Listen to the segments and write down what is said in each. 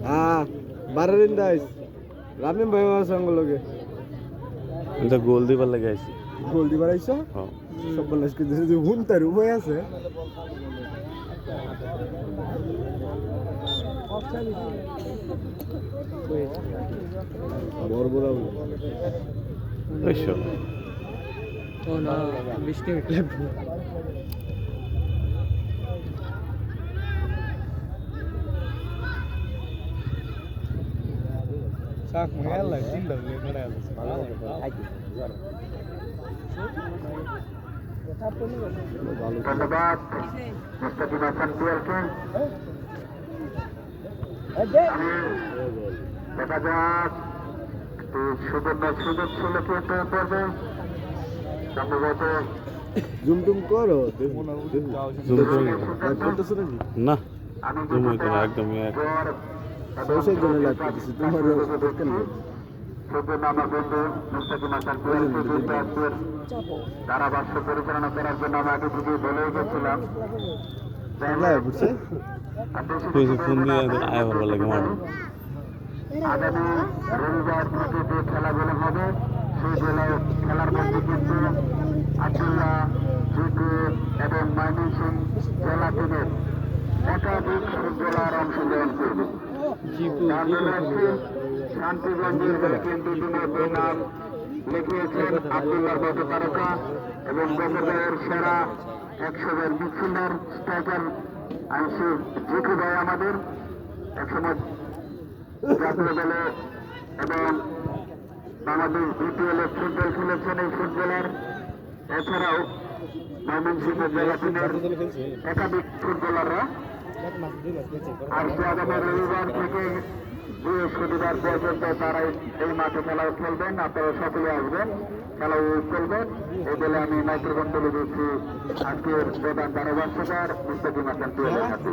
Ah, Bararindas. Ramin ভাই আমার সঙ্গে লগে এটা গোল দিবার লাগে আইছি গোল দিবার আইছো হ্যাঁ সব বলাস কি যে হুনতার উপায় আছে বড় বড় এসো ও না বৃষ্টি উঠলে শাক মহিলা চিন্তা করে ধন্যবাদ মুস্তাকিম হাসান পিয়ারকে দেখা যাক সুবর্ণ সুযোগ ছিল কিন্তু পর্বে সম্ভবত জুমটুম করো জুম করি করতেছো নাকি না জুম হইতো না একদমই এক সৌসের জন্য লাগতেছি তোমার দেখেন সুবর্ণ আমার বন্ধু মুস্তাকিম হাসান পিয়ারকে কিন্তু আজকের ধারাভাষ্য পরিচালনা করার জন্য আমি আগে থেকে বলেই গেছিলাম বুঝছে ফোন দিয়ে আয় ভালো লাগে মাঠ আগামী রবিবার থেকে যে খেলাগুলো হবে সেই জেলায় খেলার মধ্যে কিন্তু আব্দুল্লাহ জিকু এবং ময়মনসিংহ জেলা টিমের একাধিক ফুটবলার অংশগ্রহণ করবে শান্তিগঞ্জের হয়ে কিন্তু ইতিমধ্যে নাম লিখিয়েছেন আব্দুল্লাহর মতো তারকা এবং বছরের সেরা 100 মিডফিল্ডার স্ট্রাইকার আইসি জিকু ভাই আমাদের একসময় জাতীয় দলে এবং বাংলাদেশ বিপিএলে ফুটবল খেলেছেন এই ফুটবলার এছাড়াও ময়মনসিংহ জেলা টিমের একাধিক ফুটবলাররা আর আগামী রবিবার থেকে বৃহস্পতিবার পর্যন্ত তারা এই মাঠে খেলা খেলবেন আপনারা সকলে আসবেন খেলা খেলবেন এই বলে আমি মাইক্রোফোন তুলে দিচ্ছি আজকের প্রধান ধারাভাষ্যকার মুস্তাকিম হাসান পিয়ালের হাতে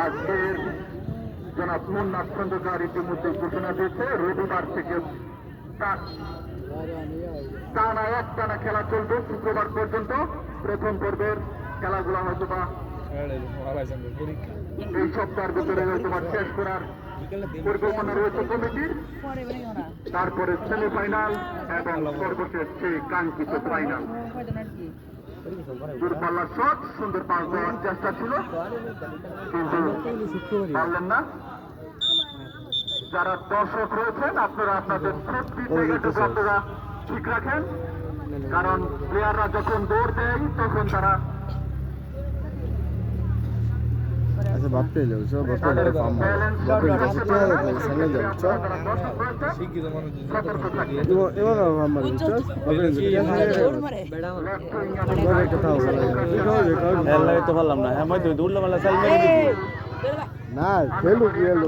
আজকের জনাব মুন্নাথ খন্দকার ইতিমধ্যে ঘোষণা দিয়েছে রবিবার থেকে টানা একটানা খেলা চলবে শুক্রবার পর্যন্ত প্রথম পর্বের খেলাগুলো হয়তো বা এই সপ্তাহের ভিতরে হয়তো বা শেষ করার পরিকল্পনা রয়েছে কমিটির তারপরে সেমিফাইনাল এবং সর্বশেষ সেই কাঙ্ক্ষিত ফাইনাল দূরপাল্লার শট সুন্দর পাস দেওয়ার চেষ্টা ছিল কিন্তু পারলেন না যারা দর্শক রয়েছেন আপনারা আপনাদের সেফটি জায়গাটুকু আপনারা ঠিক রাখেন কারণ প্লেয়াররা যখন দৌড় দেয় তখন তারা আচ্ছা বাপতে যাও সব বাপতে ফার্ম বাপতে যাও সামনে যাও চল এবার ফার্ম মারি চল বাপতে কথা এলাই তো পারলাম না হ্যাঁ মই তো দৌড়লাম আলা সাল মেরে দিছি না খেলু গিয়েলো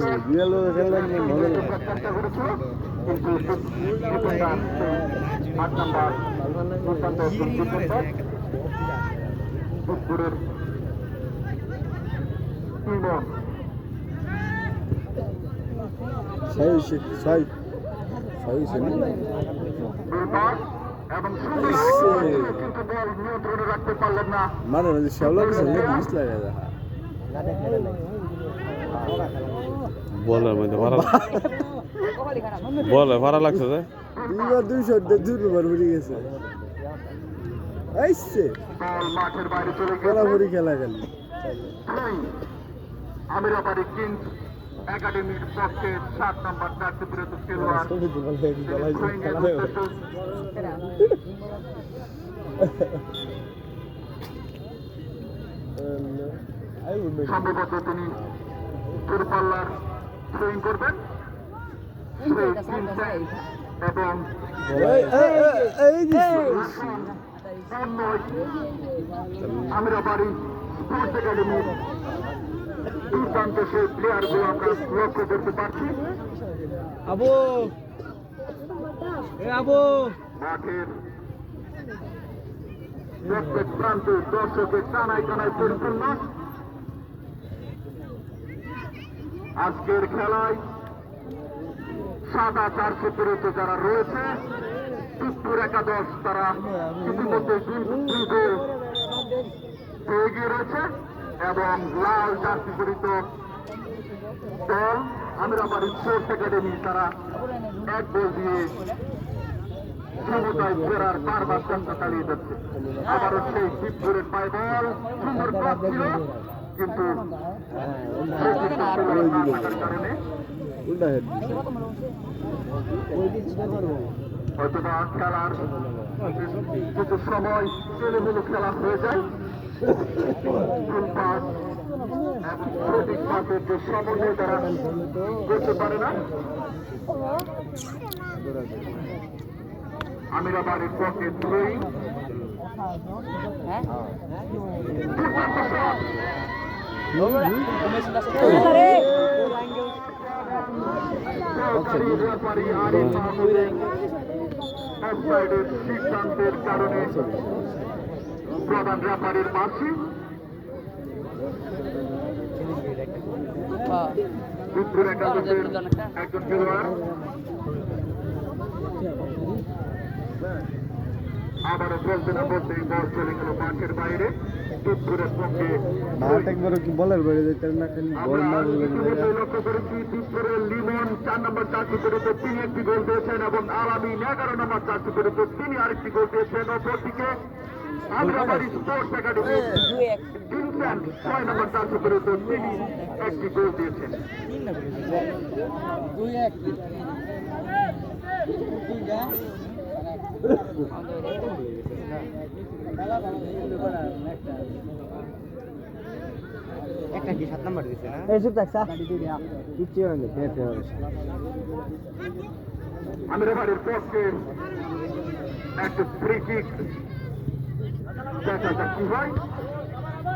খেললাম মজা লাগে রাখতে পারলেন না মানে শ্যাওলা কিছু মিস লাগে বলের মধ্যে ভাড়া বলে ভাড়া লাগছে যে দুইবার 200 দুইবার বেরিয়ে গেছে আইছে মাঠের বাইরে চলে বরাবরই খেলা খেলি আমিরাবাড়ি কিংস একাডেমির পক্ষে 7 নম্বর দায়িত্বপ্রাপ্ত খেলোয়াড় সম্ভবত তিনি দূরপাল্লার সুইং করবেন এবং আমিরাবাড়ি স্পোর্টস একাডেমির দুর্দান্ত সেই প্লেয়ারগুলো আমরা লক্ষ্য করতে পারছি মাঠের প্রত্যেক প্রান্তে দর্শকের টানায় টানায় পরিপূর্ণ আজকের খেলায় সাদা জার্সি পরিহিত যারা রয়েছে তিপ্পুর একাদশ তারা ইতিমধ্যে দুই গোল এগিয়ে রয়েছে এবং লাল জার্সি পরিহিত দল আমিরাবাড়ি স্পোর্টস একাডেমি তারা এক গোল দিয়ে সমুদায় ফেরার বারবার চেষ্টা চালিয়ে যাচ্ছে। আবারও সেই তিপ্পুরের পায়ে বল সুন্দর ক্রস ছিল কিন্তু কারণে উল্টা হেড হয়তোবা খেলার কিছু সময় এলোমেলো খেলা হয়ে যায়। সঠিক পাসের যে সমন্বয় তারা করতে পারে না। আমিরাবাড়ির পক্ষে থ্রোয়িং সিদ্ধান্তের কারণে প্রধান রেফারির বাসি উত্তর একাদশের একজন খেলোয়াড় আবারও বলতে না বলতেই বল চলে গেল মাঠের বাইরে তিপ্পুরের পক্ষে। একবারও কি বলের বাইরে যেতেন না খালি বল না লক্ষ্য করেছি তিপ্পুরের লিমন 4 নম্বর জার্সি পরিহিত তিনি একটি গোল দিয়েছেন এবং আলামিন 11 নম্বর জার্সি পরিহিত তিনি আরেকটি গোল দিয়েছেন। অপরদিকে আমিরাবাড়ি স্পোর্টস একাডেমি ভিনসেন্ট 6 নম্বর জার্সি পরিহিত তিনি একটি গোল দিয়েছেন। একটা কি 7 নাম্বার দিছে না কিচ্ছু হয় না খেয়ে খেয়ে আমিরাবাড়ির পক্ষে একটা ফ্রি কিক দেখা যাক কি হয়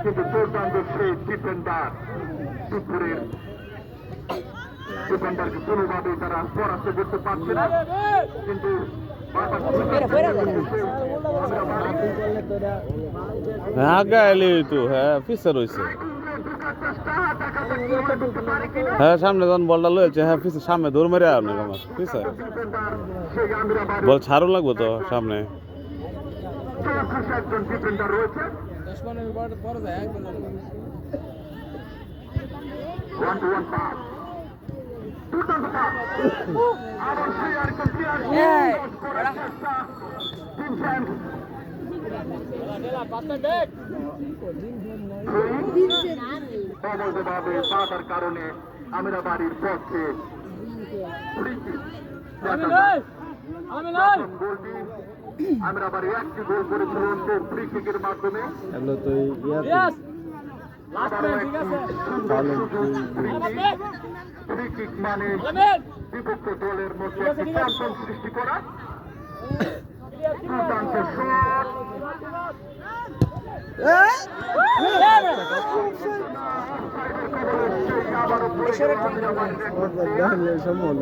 কিন্তু দুর্দান্ত সেই ডিফেন্ডার তিপ্পুরের ডিফেন্ডারকে কোনোভাবেই তারা পরাস্ত করতে পারছে না কিন্তু আগে এলি তো হ্যাঁ পিছে রয়েছে হ্যাঁ সামনে যখন বলটা লয়েছে হ্যাঁ পিছে সামনে দৌড় মেরে আর আমার পিছে বল ছাড়ো লাগবো তো সামনে একজন ডিফেন্ডার রয়েছে অবৈধভাবে বাধার কারণে আমিরাবাড়ির পক্ষে আমিরাবাড়ি একটি গোল করেছিল ফ্রি কিকের মাধ্যমে। এগুলো তো ফ্রি কিক মানে বিপক্ষ দলের মধ্যে একটি কম্পন সৃষ্টি করা। দুর্দান্ত শট সম্ভাবনা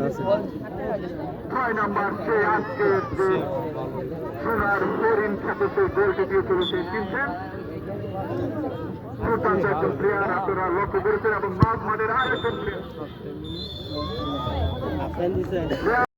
আছে 6 নম্বর সে আজকে সোনার হরিণ খেতে সেই গোলটি দিয়েছিল সেই কিনছেন দুর্দান্ত একজন প্লেয়ার আপনারা লক্ষ্য করেছেন এবং মাঝ মাঠের আরেকজন প্লেয়ার